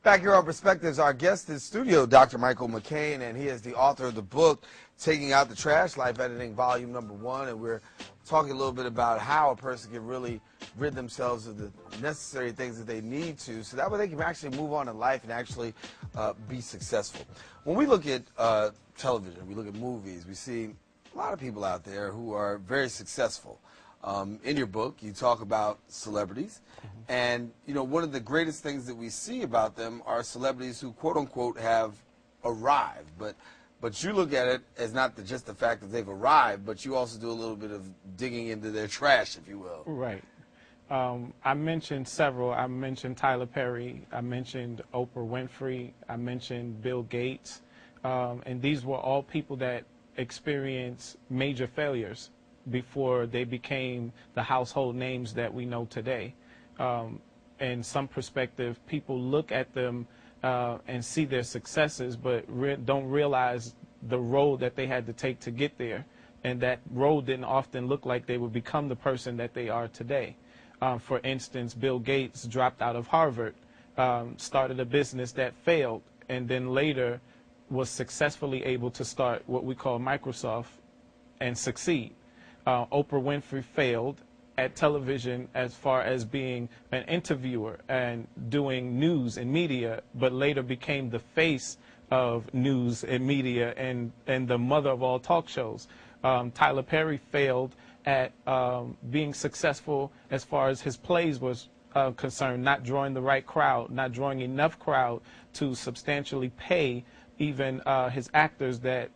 Back here on Perspectives, our guest is studio, Dr. Michael McCain, and he is the author of the book, Taking Out the Trash, Life Editing, Volume Number 1, and we're talking a little bit about how a person can really rid themselves of the necessary things that they need to, so that way they can actually move on in life and actually be successful. When we look at television, we look at movies, we see a lot of people out there who are very successful. In your book, you talk about celebrities, and you know, one of the greatest things that we see about them are celebrities who, quote unquote, have arrived. But you look at it as not just the fact that they've arrived, but you also do a little bit of digging into their trash, if you will. Right. I mentioned several. I mentioned Tyler Perry. I mentioned Oprah Winfrey. I mentioned Bill Gates. And these were all people that experienced major failures before they became the household names that we know today. In some perspective, people look at them and see their successes, but don't realize the road that they had to take to get there. And that road didn't often look like they would become the person that they are today. For instance, Bill Gates dropped out of Harvard, started a business that failed, and then later was successfully able to start what we call Microsoft and succeed. Oprah Winfrey failed at television as far as being an interviewer and doing news and media, but later became the face of news and media and the mother of all talk shows. Tyler Perry failed at being successful as far as his plays was concerned, not drawing the right crowd, not drawing enough crowd to substantially pay even his actors that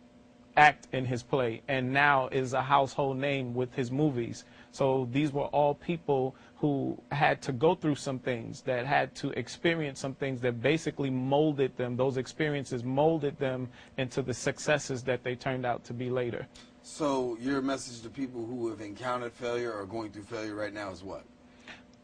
act in his play, and now is a household name with his movies. So these were all people who had to go through some things, that had to experience some things that basically molded them. Those experiences molded them into the successes that they turned out to be later. So your message to people who have encountered failure or going through failure right now is what?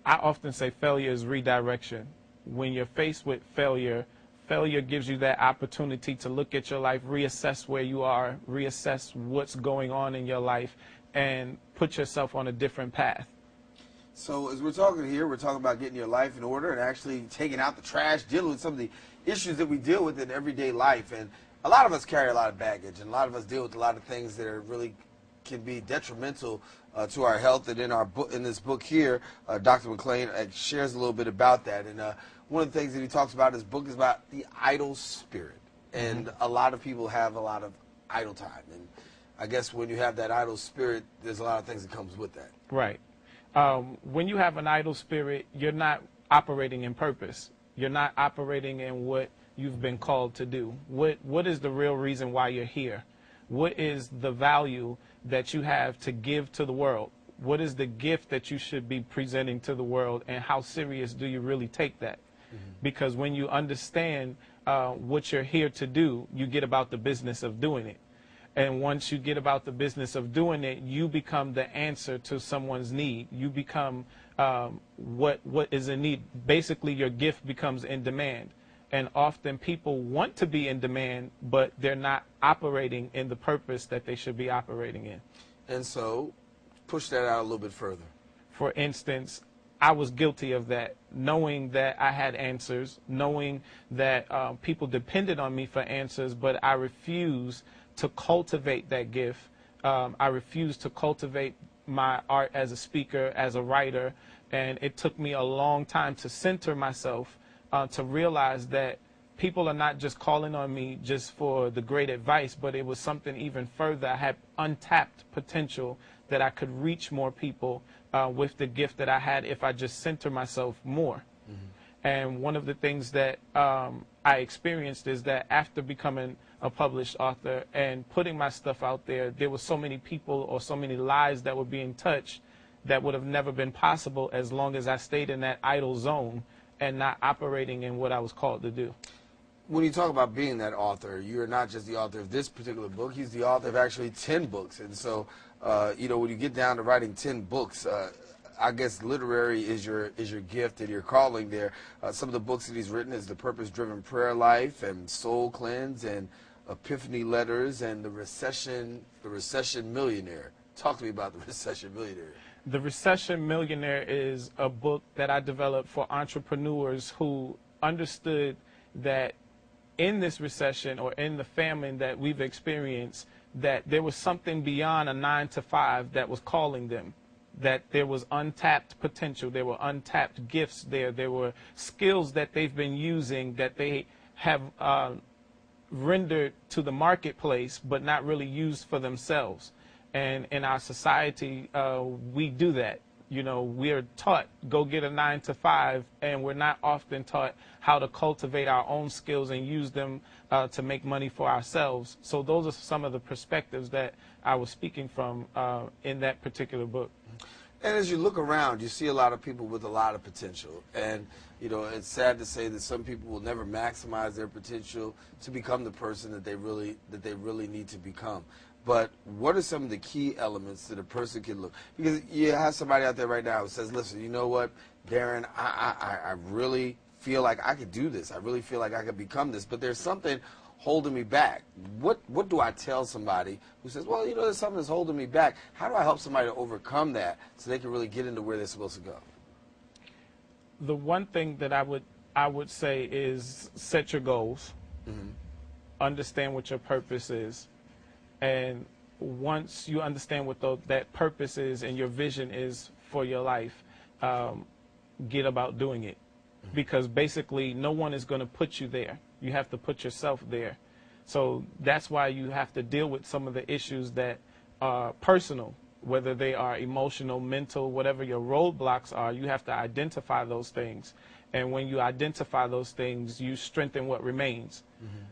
I often say failure is redirection. When you're faced with failure, failure gives you that opportunity to look at your life, reassess where you are, reassess what's going on in your life, and put yourself on a different path. So as we're talking here, we're talking about getting your life in order and actually taking out the trash, dealing with some of the issues that we deal with in everyday life. And a lot of us carry a lot of baggage, and a lot of us deal with a lot of things that are really can be detrimental to our health. And in our book, in this book here, Dr. McCain shares a little bit about that. And one of the things that he talks about in his book is about the idle spirit. And a lot of people have a lot of idle time. And I guess when you have that idle spirit, there's a lot of things that comes with that. Right. When you have an idle spirit, you're not operating in purpose. You're not operating in what you've been called to do. What is the real reason why you're here? What is the value that you have to give to the world? What is the gift that you should be presenting to the world, and how serious do you really take that? Because when you understand what you're here to do, you get about the business of doing it. And once you get about the business of doing it, you become the answer to someone's need. You become what is in need. Basically, your gift becomes in demand. And often people want to be in demand, but they're not operating in the purpose that they should be operating in. And so, push that out a little bit further. For instance, I was guilty of that, knowing that I had answers, knowing that people depended on me for answers, but I refused to cultivate that gift. I refused to cultivate my art as a speaker, as a writer, and it took me a long time to center myself, to realize that people are not just calling on me just for the great advice, but it was something even further. I had untapped potential that I could reach more people with the gift that I had if I just center myself more. And one of the things that I experienced is that after becoming a published author and putting my stuff out there, there were so many people or so many lives that were being touched that would have never been possible as long as I stayed in that idle zone and not operating in what I was called to do. When you talk about being that author, you're not just the author of this particular book, he's the author of actually 10 books. And so, you know, when you get down to writing 10 books, I guess literary is your gift and your calling there. Some of the books that he's written is The Purpose-Driven Prayer Life and Soul Cleanse and Epiphany Letters and The Recession Millionaire. Talk to me about The Recession Millionaire. The Recession Millionaire is a book that I developed for entrepreneurs who understood that in this recession or in the famine that we've experienced, that there was something beyond a 9 to 5 that was calling them, that there was untapped potential, there were untapped gifts there were skills that they've been using that they have rendered to the marketplace but not really used for themselves. And in our society, we do that. You know, we're taught, go get a 9 to 5, and we're not often taught how to cultivate our own skills and use them to make money for ourselves. So those are some of the perspectives that I was speaking from in that particular book. And as you look around, you see a lot of people with a lot of potential. And, you know, it's sad to say that some people will never maximize their potential to become the person that they really need to become. But what are some of the key elements that a person can look? Because you have somebody out there right now who says, listen, you know what, Daren, I really feel like I could do this. I really feel like I could become this. But there's something holding me back. What do I tell somebody who says, well, you know, there's something that's holding me back? How do I help somebody to overcome that so they can really get into where they're supposed to go? The one thing that I would say is set your goals, understand what your purpose is. And once you understand what that purpose is and your vision is for your life, get about doing it. Because basically no one is going to put you there. You have to put yourself there. So that's why you have to deal with some of the issues that are personal, whether they are emotional, mental, whatever your roadblocks are. You have to identify those things. And when you identify those things, you strengthen what remains.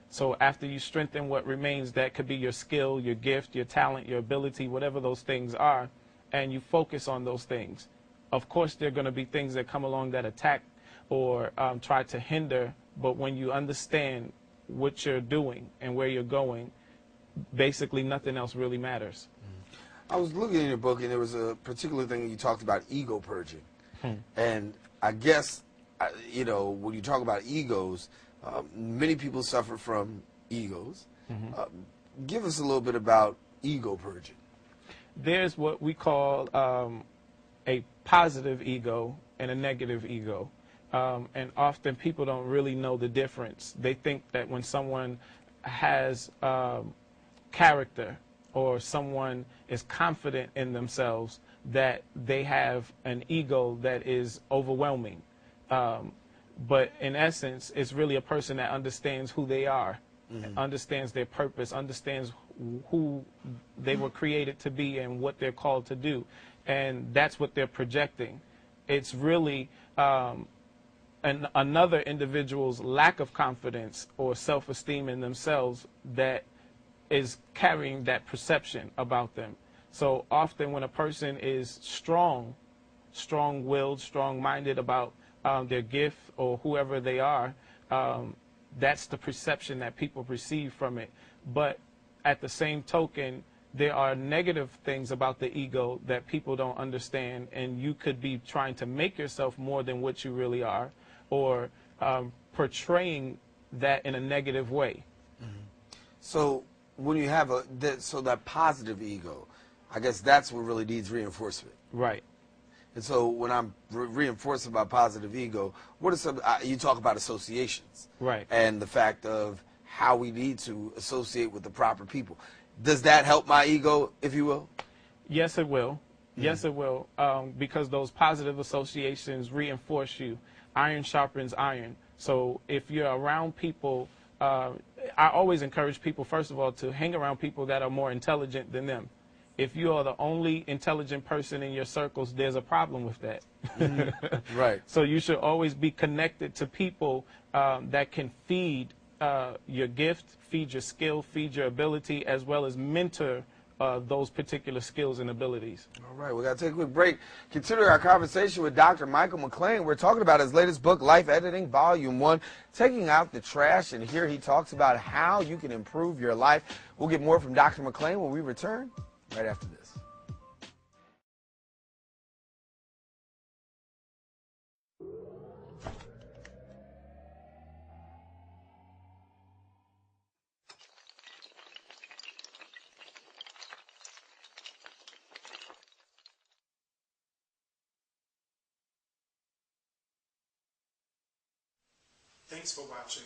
So after you strengthen what remains, that could be your skill, your gift, your talent, your ability, whatever those things are, and you focus on those things. Of course, there are going to be things that come along that attack or try to hinder, but when you understand what you're doing and where you're going, basically nothing else really matters. I was looking in your book, and there was a particular thing that you talked about, ego purging. And I guess, you know, when you talk about egos, many people suffer from egos. Give us a little bit about ego purging. There's what we call a positive ego and a negative ego. And often people don't really know the difference. They think that when someone has character or someone is confident in themselves, that they have an ego that is overwhelming. But in essence, it's really a person that understands who they are, understands their purpose, understands who they were created to be and what they're called to do. And that's what they're projecting. It's really another individual's lack of confidence or self-esteem in themselves that is carrying that perception about them. So often when a person is strong-willed, strong-minded about their gift or whoever they are, that's the perception that people receive from it. But at the same token, there are negative things about the ego that people don't understand, and you could be trying to make yourself more than what you really are, or portraying that in a negative way. So when you have that positive ego, I guess that's what really needs reinforcement. Right. And so when I'm reinforcing my positive ego, what are some, you talk about associations. Right. And the fact of how we need to associate with the proper people. Does that help my ego, if you will? Yes, it will. Yes, it will. Because those positive associations reinforce you. Iron sharpens iron. So if you're around people, I always encourage people, first of all, to hang around people that are more intelligent than them. If you are the only intelligent person in your circles, there's a problem with that. Right. So you should always be connected to people that can feed your gift, feed your skill, feed your ability, as well as mentor those particular skills and abilities. All right, we got to take a quick break. Continuing our conversation with Dr. Michael McCain, we're talking about his latest book, Life Editing, Volume 1, Taking Out the Trash, and here he talks about how you can improve your life. We'll get more from Dr. McCain when we return right after this. Thanks for watching.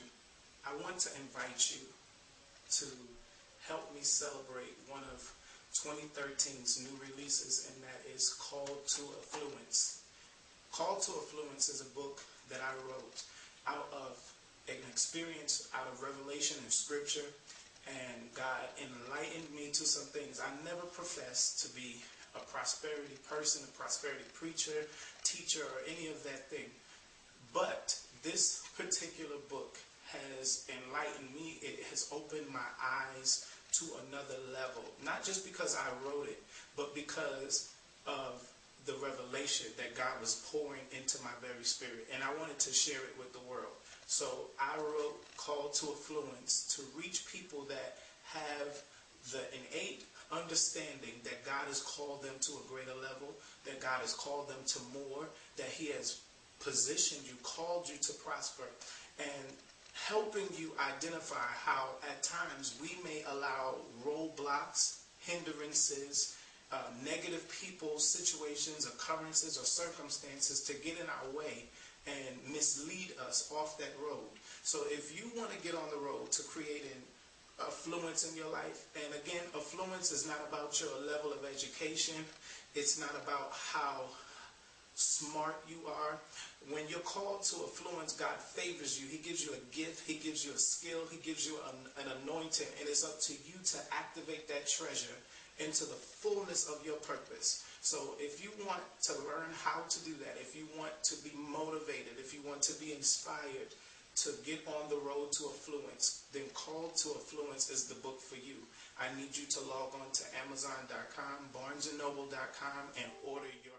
I want to invite you to help me celebrate one of 2013's new releases, and that is Called to Affluence. Called to Affluence is a book that I wrote out of an experience, out of revelation and scripture, and God enlightened me to some things. I never professed to be a prosperity person, a prosperity preacher, teacher, or any of that thing. But this particular book has enlightened me. It has opened my eyes to another level. Not just because I wrote it, but because of the revelation that God was pouring into my very spirit. And I wanted to share it with the world. So I wrote Call to Affluence to reach people that have the innate understanding that God has called them to a greater level, that God has called them to more, that he has positioned you, called you to prosper, and helping you identify how at times we may allow roadblocks, hindrances, negative people, situations, occurrences, or circumstances to get in our way and mislead us off that road. So if you want to get on the road to creating affluence in your life, and again, affluence is not about your level of education. It's not about how smart you are. When you're called to affluence, God favors you. He gives you a gift. He gives you a skill. He gives you an anointing. And it's up to you to activate that treasure into the fullness of your purpose. So if you want to learn how to do that, if you want to be motivated, if you want to be inspired to get on the road to affluence, then Called to Affluence is the book for you. I need you to log on to Amazon.com, BarnesandNoble.com, and order your